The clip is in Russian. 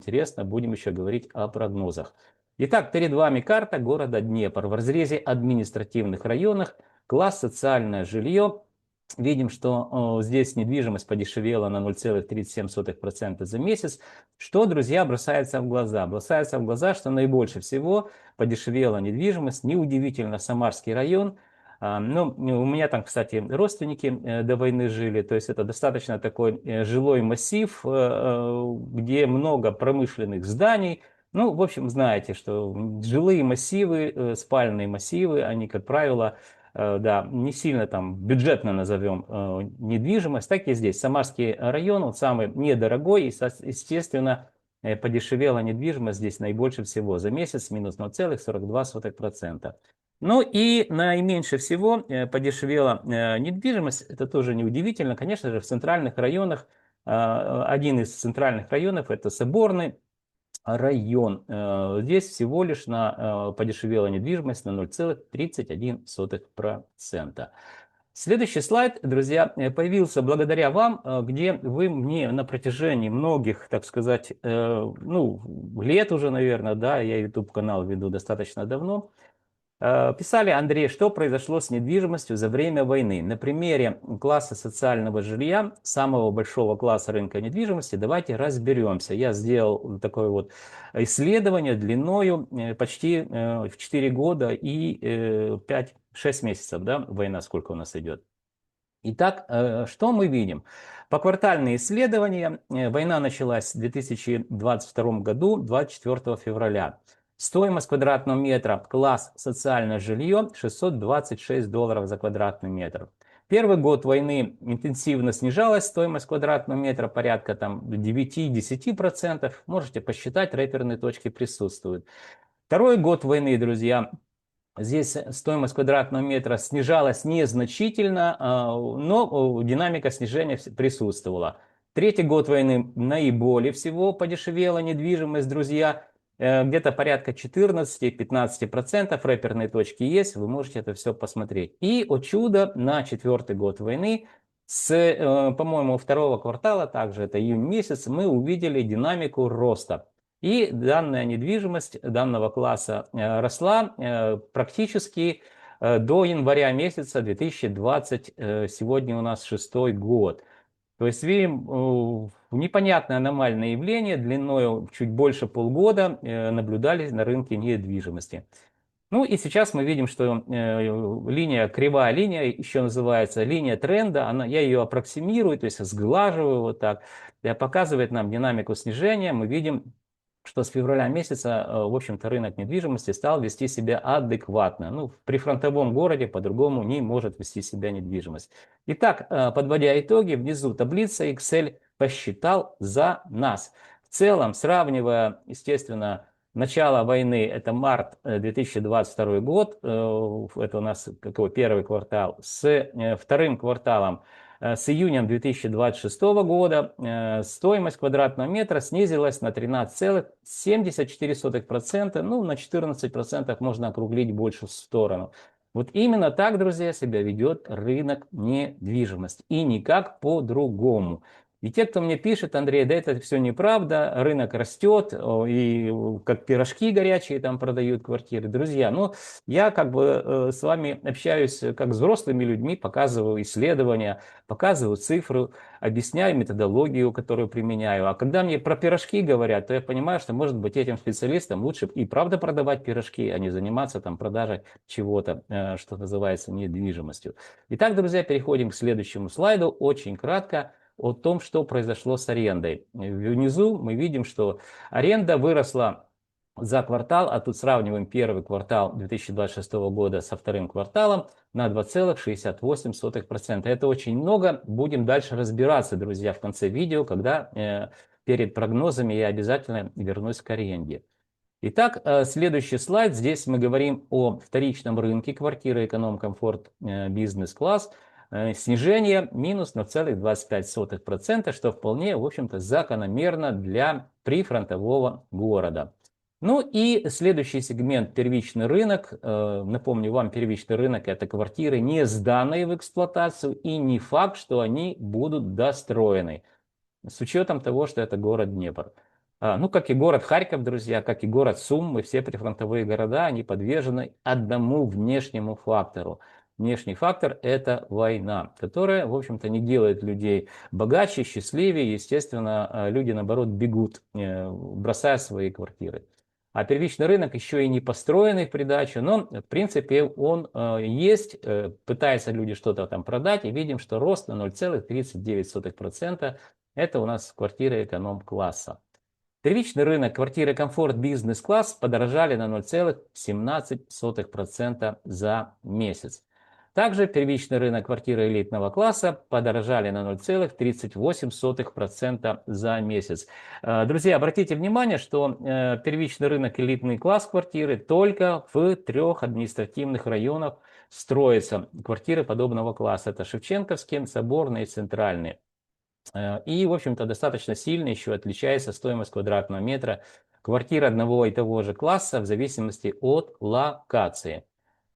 интересно, будем еще говорить о прогнозах. Итак, перед вами карта города Днепр. В разрезе административных районах, класс социальное жилье. Видим, что здесь недвижимость подешевела на 0,37% за месяц. Что, друзья, бросается в глаза? Бросается в глаза, что наибольше всего подешевела недвижимость. Неудивительно, Самарский район. Ну, у меня там, кстати, родственники до войны жили, то есть это достаточно такой жилой массив, где много промышленных зданий. Ну, в общем, знаете, что жилые массивы, спальные массивы, они, как правило, да, не сильно там бюджетно назовем недвижимость, так и здесь. Самарский район, он самый недорогой, и, естественно, подешевела недвижимость здесь наибольше всего за месяц, минус 0,42%. Ну и наименьше всего подешевела недвижимость, это тоже неудивительно, конечно же, в центральных районах. Один из центральных районов — это Соборный район. Здесь всего лишь подешевела недвижимость на 0,31%. Следующий слайд, друзья, появился благодаря вам, где вы мне на протяжении многих, так сказать, ну, лет уже, наверное, да, я YouTube-канал веду достаточно давно, писали: Андрей, что произошло с недвижимостью за время войны? На примере класса социального жилья, самого большого класса рынка недвижимости, давайте разберемся. Я сделал такое вот исследование длиною почти в 4 года и 5-6 месяцев, да, война сколько у нас идет. Итак, что мы видим? Поквартальные исследования. Война началась в 2022 году, 24 февраля. Стоимость квадратного метра, класс социальное жилье, $626 за квадратный метр. Первый год войны интенсивно снижалась стоимость квадратного метра, порядка там 9-10%. Можете посчитать, реперные точки присутствуют. Второй год войны, друзья, здесь стоимость квадратного метра снижалась незначительно, но динамика снижения присутствовала. Третий год войны наиболее всего подешевела недвижимость, друзья. Где-то порядка 14-15%, реперные точки есть, вы можете это все посмотреть. И, о чудо, на четвертый год войны, по-моему, второго квартала, также это июнь месяц, мы увидели динамику роста. И данная недвижимость данного класса росла практически до января месяца 2020, сегодня у нас 6-й год. То есть видим непонятное аномальное явление длиной чуть больше полгода наблюдались на рынке недвижимости. Ну и сейчас мы видим, что линия, кривая линия, еще называется линия тренда, я ее аппроксимирую, то есть сглаживаю вот так, показывает нам динамику снижения. Мы видим, что с февраля месяца, в общем-то, рынок недвижимости стал вести себя адекватно. Ну, в прифронтовом городе по-другому не может вести себя недвижимость. Итак, подводя итоги, внизу таблица Excel посчитал за нас. В целом, сравнивая, естественно, начало войны, это март 2022 год, это у нас какой первый квартал, с вторым кварталом, с июнем 2026 года стоимость квадратного метра снизилась на 13,74%, ну на 14% можно округлить больше в сторону. Вот именно так, друзья, себя ведет рынок недвижимости и никак по-другому. И те, кто мне пишет: Андрей, да это все неправда, рынок растет, и как пирожки горячие там продают квартиры. Друзья, ну я как бы с вами общаюсь как с взрослыми людьми, показываю исследования, показываю цифры, объясняю методологию, которую применяю. А когда мне про пирожки говорят, то я понимаю, что, может быть, этим специалистам лучше и правда продавать пирожки, а не заниматься там продажей чего-то, что называется недвижимостью. Итак, друзья, переходим к следующему слайду. Очень кратко о том, что произошло с арендой. Внизу мы видим, что аренда выросла за квартал, а тут сравниваем первый квартал 2026 года со вторым кварталом, на 2,68%. Это очень много. Будем дальше разбираться, друзья, в конце видео, когда перед прогнозами я обязательно вернусь к аренде. Итак, следующий слайд. Здесь мы говорим о вторичном рынке квартиры эконом-комфорт бизнес-класс. Снижение минус 0,25%, что вполне, в общем-то, закономерно для прифронтового города. Ну и следующий сегмент – первичный рынок. Напомню вам, первичный рынок – это квартиры, не сданные в эксплуатацию, и не факт, что они будут достроены, с учетом того, что это город Днепр. Ну, как и город Харьков, друзья, как и город Сумы, все прифронтовые города, они подвержены одному внешнему фактору. Внешний фактор – это война, которая, в общем-то, не делает людей богаче, счастливее. Естественно, люди, наоборот, бегут, бросая свои квартиры. А первичный рынок еще и не построенный в придачу, но, в принципе, он есть. Пытаются люди что-то там продать, и видим, что рост на 0,39%. Это у нас квартиры эконом-класса. Первичный рынок квартиры комфорт бизнес-класс подорожали на 0,17% за месяц. Также первичный рынок квартиры элитного класса подорожали на 0,38% за месяц. Друзья, обратите внимание, что первичный рынок элитный класс квартиры только в 3 административных районах строятся квартиры подобного класса. Это Шевченковский, Соборный и Центральный. И, в общем-то, достаточно сильно еще отличается стоимость квадратного метра квартир одного и того же класса в зависимости от локации.